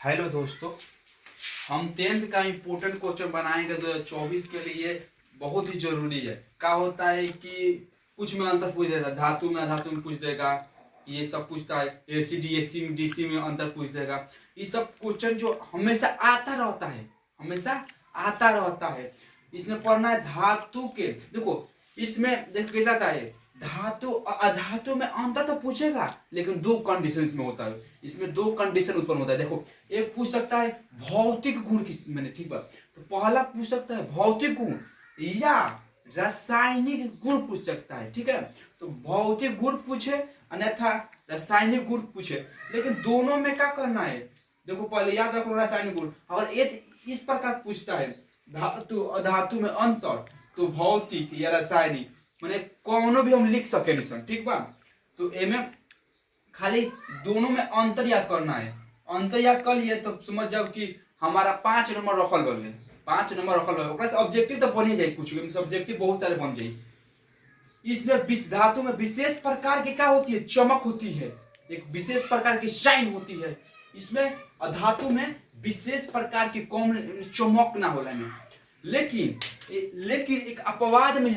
Hello दोस्तों, हम 10th का इम्पोर्टेंट क्वेश्चन बनाएंगे 2024 के लिए। बहुत ही जरूरी है। क्या होता है कि कुछ में अंतर पूछ देगा, धातु में अधातु में पूछ देगा, ये सब पूछता है। एसिड एसी में डीसी में अंतर पूछ देगा। ये सब क्वेश्चन जो हमेशा आता रहता है, हमेशा आता रहता है। इसमें पढ़ना है धातु के। देखो इसमें देखो कैसा आता है, धातु अधातु में अंतर तो पूछेगा, लेकिन दो कंडीशंस में होता है। इसमें दो कंडीशन उत्पन्न होता है। देखो एक पूछ सकता है भौतिक गुण किस मैंने, ठीक है, तो पहला पूछ सकता है भौतिक गुण या रासायनिक गुण पूछ सकता है। ठीक है, तो भौतिक गुण पूछे अन्यथा रासायनिक गुण पूछे, लेकिन दोनों में क्या करना है। देखो पहले याद रखो रासायनिक गुण। और एक इस प्रकार पूछता है धातु अधातु में अंतर, तो भौतिक या रासायनिक मैंने कौनो भी हम लिख सके निशन। ठीक बा, तो एमे खाली दोनों में अंतर याद करना है। अंतर याद कर लिए तो समझ जाओ कि हमारा 5 नंबर रखल गए, 5 नंबर रखल गए। ऑब्जेक्टिव तो बन ही जाए, कुछ ऑब्जेक्टिव बहुत सारे बन जाए। इसमें धातु में विशेष प्रकार की क्या होती है, चमक होती है, एक विशेष प्रकार की शाइन होती है। इसमें धातु में विशेष प्रकार की कौन चमक ना होला में। लेकिन एक अपवाद में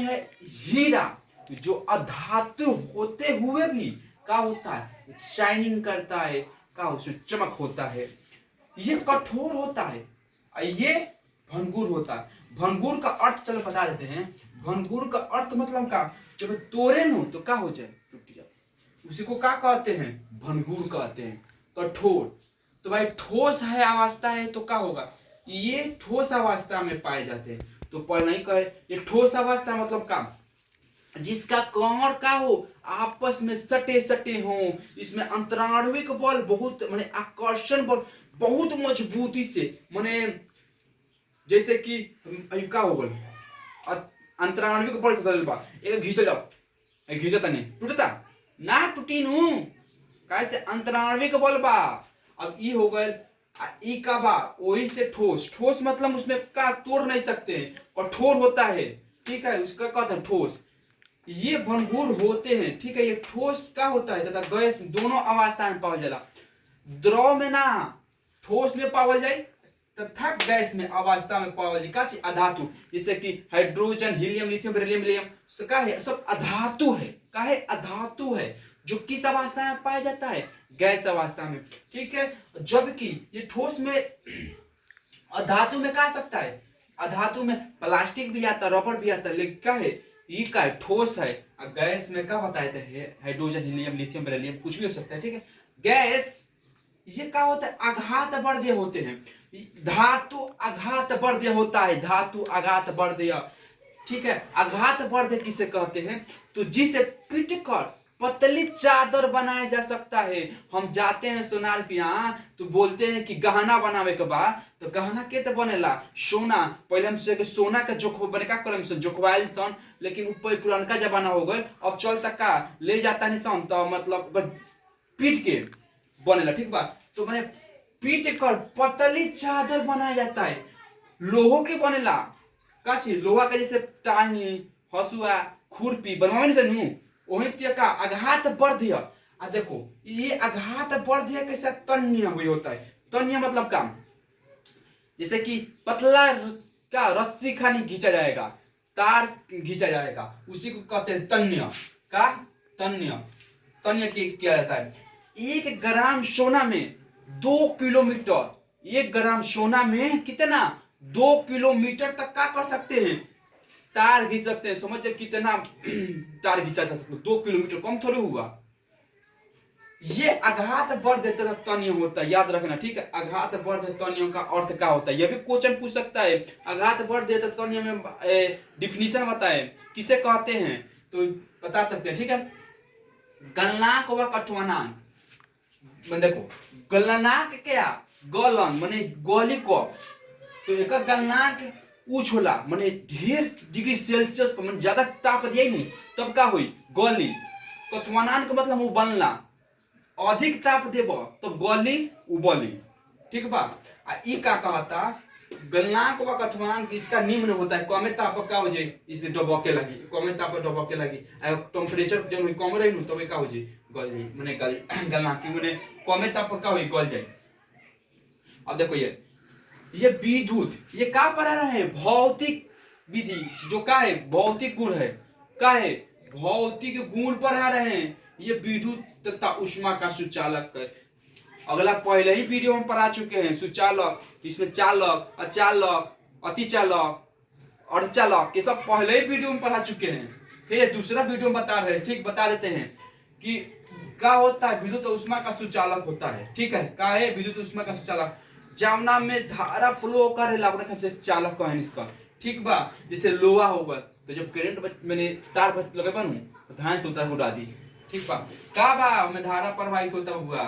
है, हीरा जो अधातु होते हुए भी क्या होता है, शाइनिंग करता है, क्या उसमें चमक होता है। ये कठोर होता है, ये भंगुर होता है। भंगुर का अर्थ चलो बता देते हैं। भंगुर का अर्थ मतलब का, जब तोड़े नो तो क्या हो जाए, टूट जाए, उसी को क्या कहते हैं, भंगुर कहते हैं। कठोर तो भाई ठोस है अवस्था है तो क्या होगा, ये ठोस अवस्था में पाए जाते हैं। तो पर नहीं कहे ये ठोस अवस्था मतलब का, जिसका कमर का हो आपस में सटे सटे हो, इसमें अंतराणविक बल बहुत माने आकर्षण बल बहुत मजबूती से, माने जैसे कि का हो गल अंतराणविक बल से धरल बा, एक घिस जाओ, एक घिसता नहीं टूटता ना, टूटी नु कैसे अंतराणविक बल बा। अब ई हो गए ई का बा, वही से ठोस। ठोस मतलब उसमें का तोड़ नहीं सकते हैं, कठोर होता है। ठीक है, उसका कहते हैं ठोस। ये भंगुर होते हैं। ठीक है, ये ठोस का होता है तथा गैस दोनों अवस्था में पावल जाला। द्रव में ना, ठोस में पावल जाए तथा गैस में अवस्था में पावल जाए। का अधातु, जैसे कि hydrogen helium lithium beryllium William का है, सब अधातु है। का है, अधातु है, जो किस अवस्था में पाया जाता है, गैस अवस्था में। ठीक है, जबकि ये ठोस में अधातु में कहा सकता है, अधातु में प्लास्टिक भी आता है, रबर भी आता है, लेकिन क्या है, ये का है, ठोस है। और गैस में क्या होता है, हाइड्रोजन हिलियम लिथियम बेरिलियम कुछ भी हो सकता है। ठीक है, गैस ये क्या होता है, आघात वर्धीय होते हैं। धातु आघात वर्धीय होता है, धातु आघात वर्धीय। ठीक है, आघात वर्धीय किसे कहते हैं, तो जिसे पीट कर पतली चादर बनाया जा सकता है। हम जाते हैं सोनार के यहाँ तो बोलते हैं कि गहना बनावे के बाद, तो गहना के तो बनेला सोना। पहले हम सोचे सोना का जोख बने का करम सन जोखवाइल सन, लेकिन ऊपर पुरानका जमाना हो गए। अब चल तक का ले जाता नहीं सन, तो मतलब पीट के बनेला। ठीक बा, तो मैंने पीट कर पतली चादर बनाया जाता है। लोहो के बनेला का चीज, लोहा का जैसे टांगी हसुआ खुरपी बनवावे नहीं सन, वही तिया का आघात वर्धीय। आ देखो ये आघात वर्धीय के साथ तन्य हुई होता है। तन्य मतलब काम, जैसे कि पतला का रस्सी खानी खींचा जाएगा, तार खींचा जाएगा, उसी को कहते हैं तन्य। का तन्य, तन्य किया जाता है। 1 ग्राम सोना में 2 किलोमीटर, 1 ग्राम सोना में कितना, 2 किलोमीटर तक का कर सकते हैं, तार खींच सकते हैं। समझ कितना तार खींचा जा सकता है, 2 किलोमीटर कम थोड़ी हुआ। ये आघात वर्धीय तथा तन्य होता है, याद रखना। ठीक है, आघात वर्धीय तन्य का अर्थ क्या होता है, यह भी क्वेश्चन पूछ सकता है। आघात वर्धीय तथा तन्य में डिफिनीशन बताए किसे कहते हैं, तो बता सकते हैं। ठीक है, गलनांक व कठ्वनांक। देखो गलनांक क्या, गलन माने गली कप, तो एक गलनांक ऊंच होला माने ढेर डिग्री सेल्सियस पर माने ज्यादा ताप दिए नहीं तब का हुई गली। कठ्वनांक मतलब उबलना, अधिक ताप देब तब गली उबली। ठीक बा, आ ई का कहता गलनांक व कथनांक इसका निम्न होता है। कमे ताप का हो जाए इसे डबके लगी, कमे ताप डबके लगी। टेम्परेचर जब कम रही नु तब का हो जाए गल जाए, माने गलनांक माने कमे ताप का हो गल जाए। अब देखो ये विद्युत ये का पढ़ा रहा है, भौतिक विधि जो का है भौतिक गुण है, का है भौतिक गुण पढ़ा रहे हैं। ये विद्युत तथा ऊष्मा का सुचालक है। अगला पहले ही वीडियो हम पढ़ा चुके हैं सुचालक, इसमें चालक, अचालक, अतिचालक, अर्धचालक ये सब पहले ही वीडियो में पढ़ा चुके हैं। फिर दूसरा वीडियो में बता रहे हैं, ठीक बता देते हैं कि क्या होता है विद्युत ऊष्मा का सुचालक होता है। ठीक है, का है विद्युत ऊष्मा का सुचालक, जमुना में धारा फ्लो करेला अपने से चालक कहे निश्चय। ठीक बा, जैसे लोहा होगा तो जब करंट मैंने तार लगे बनू तो ध्यान से उतार उड़ा दी। ठीक बा, का बा में धारा प्रवाहित होता हुआ,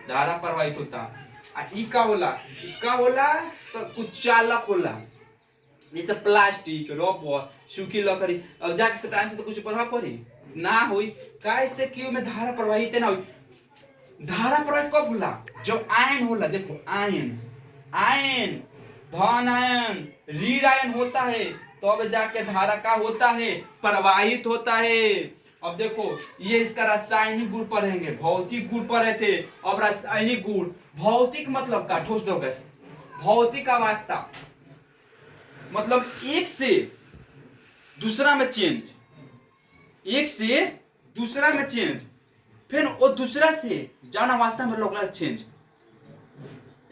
धारा प्रवाहित होता। आ ई का होला, का होला तो कुछ चालक होला, जैसे प्लास्टिक, रबर, सूखी लकड़ी। अब जाके से टाइम से तो कुछ प्रभाव पड़ी ना हुई, कैसे कि में धारा प्रवाहित ना हुई। धारा प्रवाहित कब होला, जब आयन होला। देखो आयन, आयन धन आयन ऋण आयन होता है तब तो जाके धारा का होता है प्रवाहित होता है। अब देखो ये इसका रासायनिक गुण पढ़ेंगे, भौतिक गुण पढ़े थे, अब रासायनिक गुण। भौतिक मतलब का ठोस द्रव गैस, भौतिक अवस्था मतलब एक से दूसरा में चेंज, एक से दूसरा में चेंज, फिर वो दूसरा से जान अवस्था में लोग चेंज।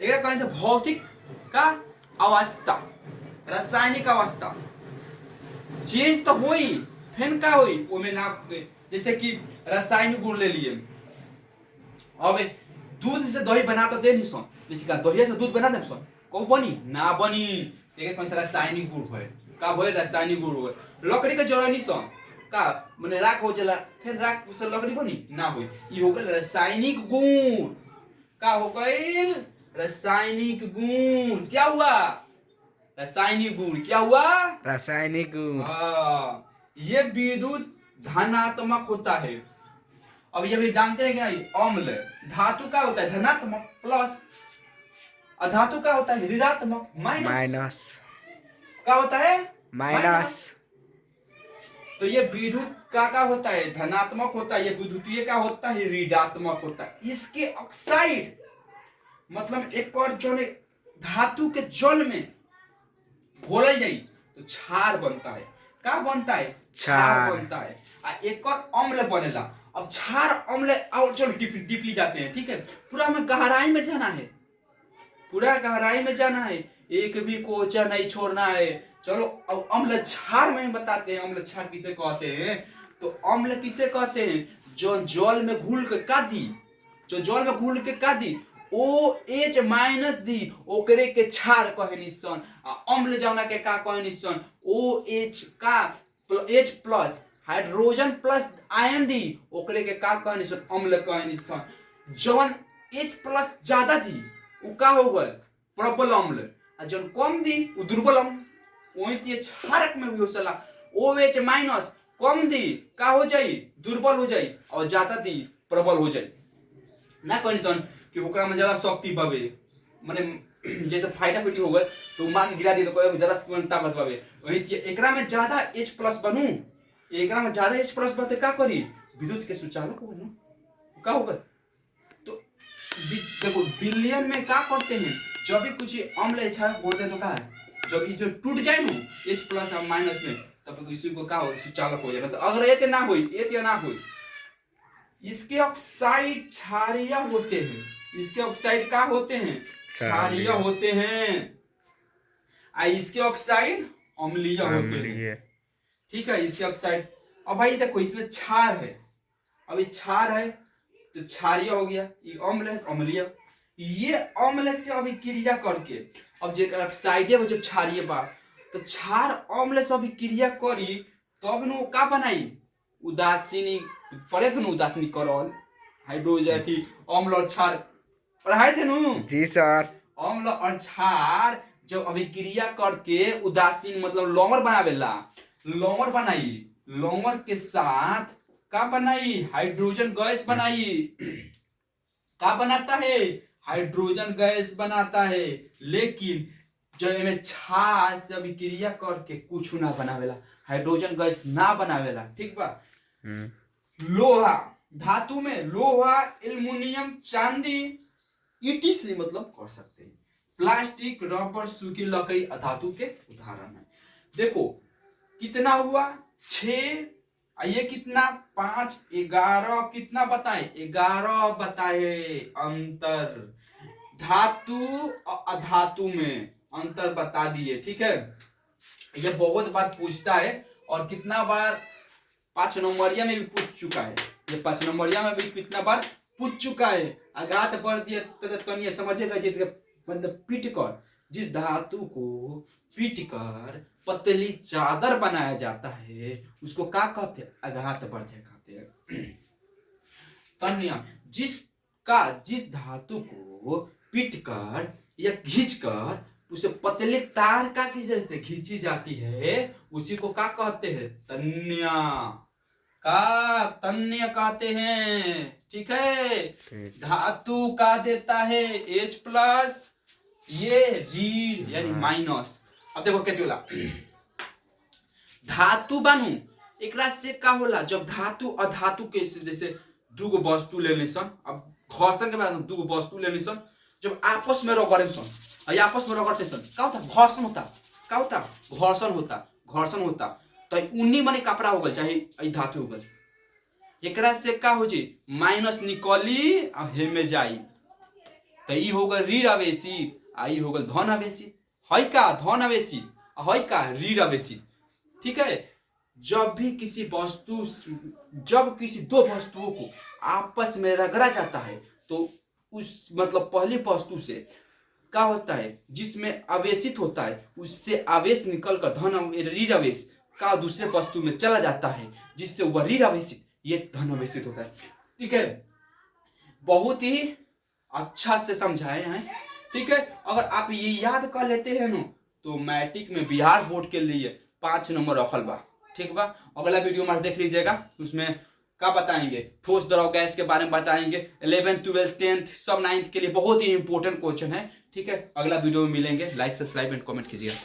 एक कौन से भौतिक का अवस्था, रासायनिक अवस्था चेंज तो हुई, फिर का हुई वो में ना। जैसे कि रासायनिक गुण ले लिए, अब दूध से दही बना तो दे नहीं सो, लेकिन का दही से दूध बना दे सो को बनी ना बनी। एक कौन सा रासायनिक गुण है, का होए रासायनिक गुण होए। लकड़ी का जरूरत नहीं सो का माने राख हो चला, फिर राख से लकड़ी बनी ना हुई। ये हो गया रासायनिक गुण, का हो गई रासायनिक गुण। क्या हुआ रासायनिक गुण, क्या हुआ रासायनिक गुण। हाँ, ये विद्युत धनात्मक होता है। अब ये भी जानते हैं क्या, अम्ल धातु का होता है धनात्मक प्लस, अधातु का होता है ऋणात्मक माइनस। क्या होता है माइनस। तो ये विद्युत का होता है धनात्मक होता है, ये विद्युतीय का होता है ऋणात्मक होता है। इसके ऑक्साइड मतलब एक और जो धातु के जल में घोल जाई तो क्षार बनता है। क्या बनता है क्षार बनता है। एक और अम्ल बनेला। अब क्षार अम्ल और चलो डीपली जाते हैं। ठीक है, पूरा हमें गहराई में जाना है, पूरा गहराई में जाना है, एक भी कोचा नहीं छोड़ना है। चलो अब अम्ल क्षार में बताते हैं, अम्ल क्षार किसे कहते हैं। तो अम्ल किसे कहते हैं, जो जल में घुल के का दी, जो जल में घुल के का दी OH माइनस दी ओकरे के क्षार कहे निसन। अम्ल जौना के का कहे निसन OH का H plus hydrogen plus ion दी ओकरे के का कहे निसन अम्ल कहे निसन। जौन H प्लस ज्यादा दी उ का हो गए प्रबल अम्ल, और जौन कम दी उ दुर्बल अम्ल। वही ते क्षारक में भी हो सला OH माइनस कम दी का हो जाई दुर्बल हो जाई, और ज्यादा दी प्रबल हो जाई। ना कंडीशन कि ओकरा में ज्यादा शक्ति बावे, माने जैसे फाइटा फिटी हो गए तो मार के गिरा दी तो कोई ज्यादा ताकत बावे। वही एकरा में ज्यादा H प्लस बनू, एकरा में ज्यादा H प्लस बते का करी विद्युत के सुचालक बनू का होगा। तो देखो बिलियन में क्या करते हैं, जब भी कुछ अम्ल अच्छा बोलते हैं तो क्या है, जब इसमें टूट जाए ना H प्लस और माइनस में तब इसी को क्या हो सुचालक हो जाए। तो अगर ये ना हुई, ये ना हुई, इसके ऑक्साइड क्षारीय होते हैं, इसके ऑक्साइड का होते हैं क्षारीय होते हैं, इसके ऑक्साइड अम्लीय होते हैं। ठीक है, इसके ऑक्साइड। अब भाई देखो इसमें क्षार है, अब ये क्षार है तो क्षारीय हो गया, ये अम्ल है अम्लीय। ये अम्ल से अभी क्रिया करके अब जो ऑक्साइड है वो जब क्षारीय बा तो क्षार अम्ल से अभी क्रिया करी तब नु का बनाई उदासीनी पड़े थे, उदासीनीकरण हाइड्रोजन थी अम्ल और क्षार पढ़ाए थे नु जी सर। अम्ल और क्षार जब अभिक्रिया करके उदासीन मतलब लौमर बनावेला, लौमर बनाई, लौमर के साथ का बनाई हाइड्रोजन गैस बनाई। का बनाता है हाइड्रोजन गैस बनाता है, लेकिन जो एमे क्षार से अभिक्रिया करके कुछ ना बनावेला, हाइड्रोजन गैस ना बनावेला, ठीक बा। लोहा, धातु में लोहा, एल्युमिनियम, चांदी, ईटीसी मतलब कर सकते हैं। प्लास्टिक, रबर, सूखी लकड़ी धातु के उदाहरण है। देखो कितना हुआ 6, ये कितना 5, 11, कितना बताएं 11 बताए अंतर। धातु और अधातु में अंतर बता दिए, ठीक है। ये बहुत बार पूछता है और कितना बार 5 नंबरिया में भी पूछ चुका है। ये 5 नंबरिया में भी कितना बार पूछ चुका है। आघात बढ़ दिया तो ये समझेगा जैसे मतलब पीट कर, जिस धातु को पीट कर पतली चादर बनाया जाता है उसको क्या कहते हैं? आघात बढ़ कहते हैं। तन्य, जिस धातु को पीट कर या खींच कर उसे पतले तार का की जैसे खींची जाती है उसी को क्या कहते हैं? तन्य। का तन्य कहते हैं, ठीक है। धातु का देता है H+, ये ऋण यानी माइनस। अब देखो क्या चला धातु बनू एकरा से का होला, जब धातु अधातु के जैसे दूगो वस्तु लेने सन, अब घर्षण के बाद दूगो वस्तु लेने सन, जब आपस में रगड़े सन, आपस में रगड़ते सन क्या होता? घर्षण होता। क्या होता? घर्षण होता। तो उन्नी मने कपड़ा हो गल चाहे धातु हो गल, एकरा से का हो जी माइनस निकली और हे में जाई, तो ई हो गल ऋण आवेशित, आई हो गल धन आवेशित। है का धन आवेशित, है का ऋण आवेशित, ठीक है। जब किसी दो वस्तुओं को आपस में रगड़ा जाता है तो उस मतलब पहली वस्तु से क्या होता है, जिसमें आवेशित होता है उससे आवेश निकलकर धन ऋण आवेश का दूसरे वस्तु में चला जाता है, जिससे वह ऋण आवेशित ये धन आवेशित होता है, ठीक है। बहुत ही अच्छा से समझाए हैं, ठीक है। अगर आप ये याद कर लेते हैं ना तो मैट्रिक में बिहार बोर्ड के लिए 5 नंबर रखल बा, ठीक बा। अगला वीडियो में देख लीजिएगा, उसमें क्या बताएंगे, ठोस द्रव गैस के बारे में बताएंगे। 11th 12th 10th सब 9th के लिए बहुत ही इंपॉर्टेंट क्वेश्चन है, ठीक है। अगला वीडियो में मिलेंगे। लाइक सब्सक्राइब एंड कमेंट कीजिएगा।